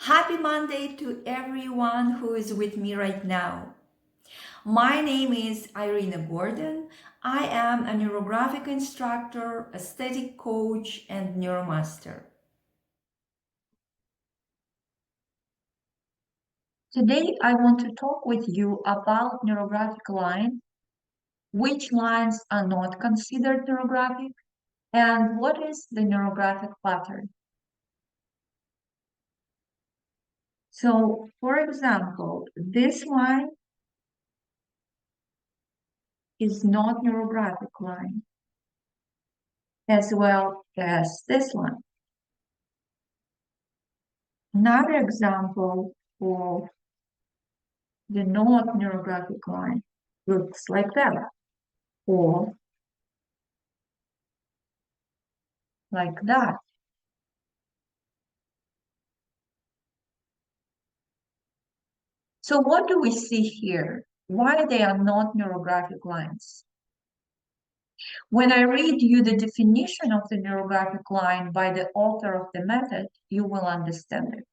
Happy Monday to everyone who is with me right now. My name is Irena Gordon. I am a neurographic instructor, aesthetic coach, and neuromaster. Today, I want to talk with you about neurographic line, which lines are not considered neurographic, and what is the neurographic pattern. So, for example, this line is not neurographic line, as well as this one. Another example of the not neurographic line looks like that, or like that. So what do we see here? Why they are not neurographic lines? When I read you the definition of the neurographic line by the author of the method, you will understand it.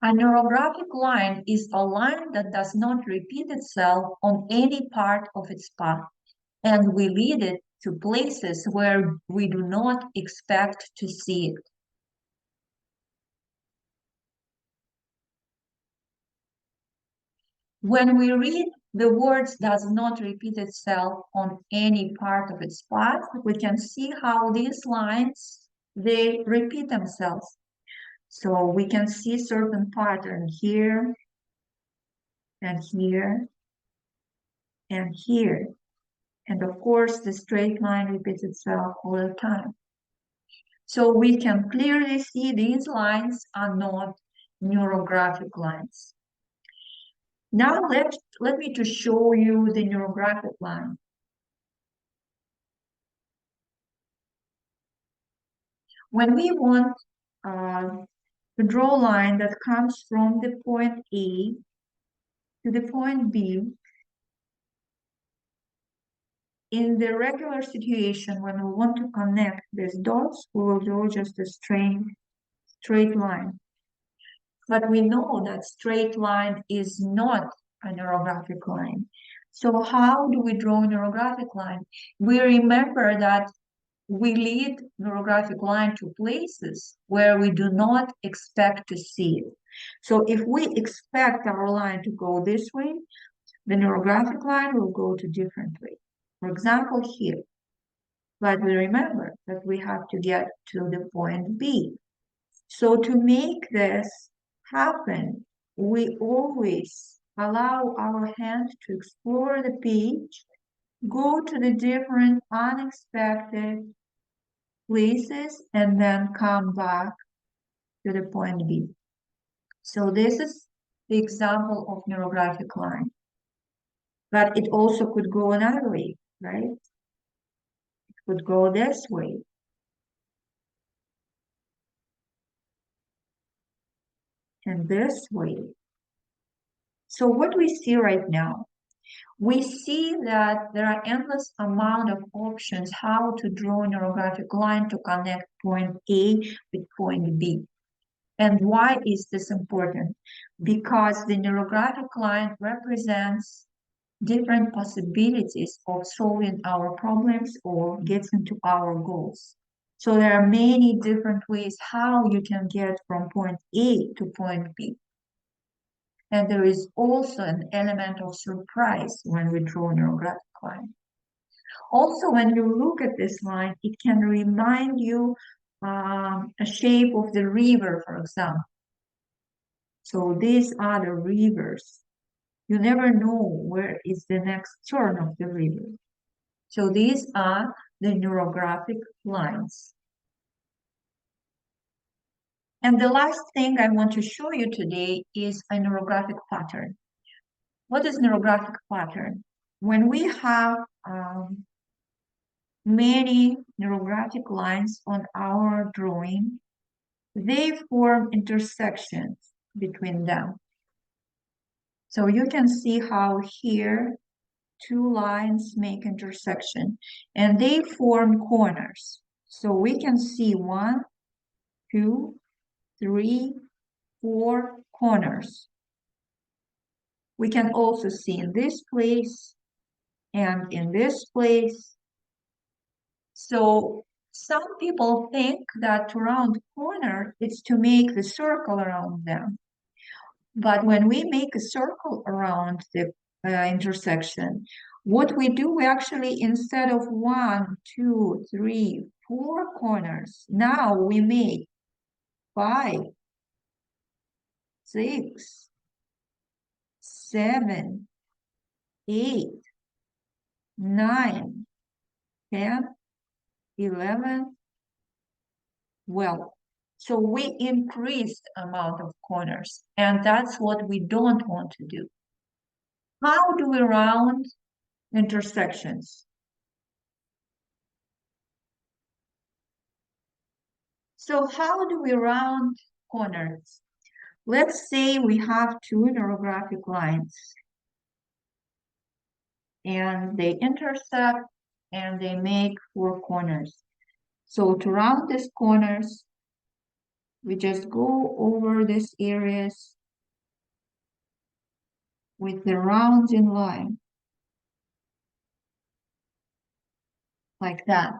A neurographic line is a line that does not repeat itself on any part of its path, and we lead it to places where we do not expect to see it. When we read the words does not repeat itself on any part of its path, we can see how these lines, they repeat themselves. So we can see certain pattern here and here and here. And of course, the straight line repeats itself all the time. So we can clearly see these lines are not neurographic lines. Now let me to show you the neurographic line. When we want to draw a line that comes from the point A to the point B, in the regular situation, when we want to connect these dots, we will draw just a straight line. But we know that straight line is not a neurographic line. So how do we draw a neurographic line? We remember that we lead neurographic line to places where we do not expect to see it. So if we expect our line to go this way, the neurographic line will go to different way. For example, here. But we remember that we have to get to the point B. So to make this happen, we always allow our hand to explore the page, go to the different unexpected places, and then come back to the point B. So this is the example of neurographic line. But it also could go another way, right? It could go this way. And this way. So what we see right now, we see that there are endless amount of options how to draw a neurographic line to connect point A with point B. And why is this important? Because the neurographic line represents different possibilities of solving our problems or getting to our goals. So there are many different ways how you can get from point A to point B. And there is also an element of surprise when we draw a neurographic line. Also, when you look at this line, it can remind you a shape of the river, for example. So these are the rivers. You never know where is the next turn of the river. So these are the neurographic lines. And the last thing I want to show you today is a neurographic pattern. What is neurographic pattern? When we have many neurographic lines on our drawing, they form intersections between them. So you can see how here two lines make intersection and they form corners. So we can see 1, 2, 3, 4 corners. We can also see in this place and in this place. So some people think that to round corner is to make the circle around them. But when we make a circle around the intersection, what we do, we actually, instead of 1, 2, 3, 4 corners, now we make 5, 6, 7, 8, 9, 10, 11, 12. So we increased amount of corners, and that's what we don't want to do. How do we round intersections? So how do we round corners? Let's say we have two neurographic lines and they intersect and they make 4 corners. So to round these corners, we just go over these areas with the rounding line, like that.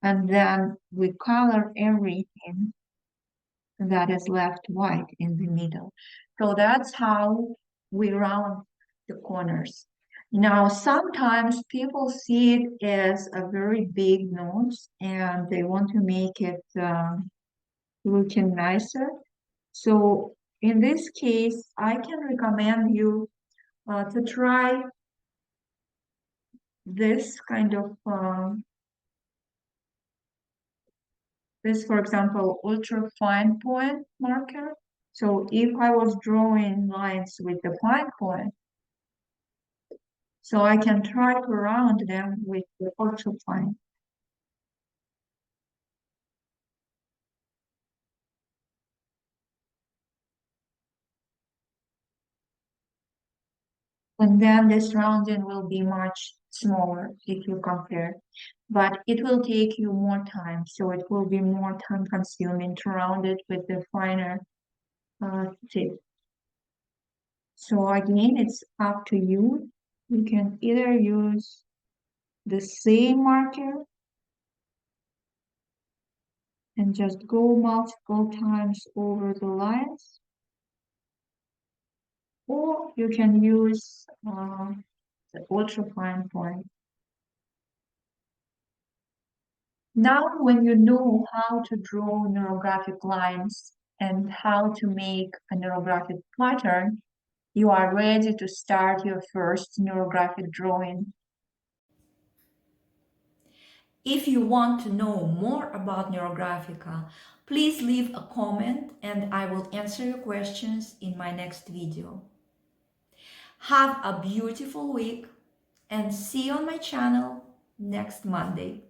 And then we color everything that is left white in the middle. So that's how we round the corners. Now, sometimes people see it as a very big nose and they want to make it looking nicer. So in this case, I can recommend you to try this kind of, this, for example, ultra fine point marker. So if I was drawing lines with the fine point, so I can try to round them with the ultra fine. And then this rounding will be much smaller if you compare, but it will take you more time. So it will be more time consuming to round it with the finer tip. So again, it's up to you. You can either use the same marker and just go multiple times over the lines, or you can use the ultra fine point. Now, when you know how to draw neurographic lines and how to make a neurographic pattern, you are ready to start your first neurographic drawing. If you want to know more about NeuroGraphica, please leave a comment and I will answer your questions in my next video. Have a beautiful week and see you on my channel next Monday.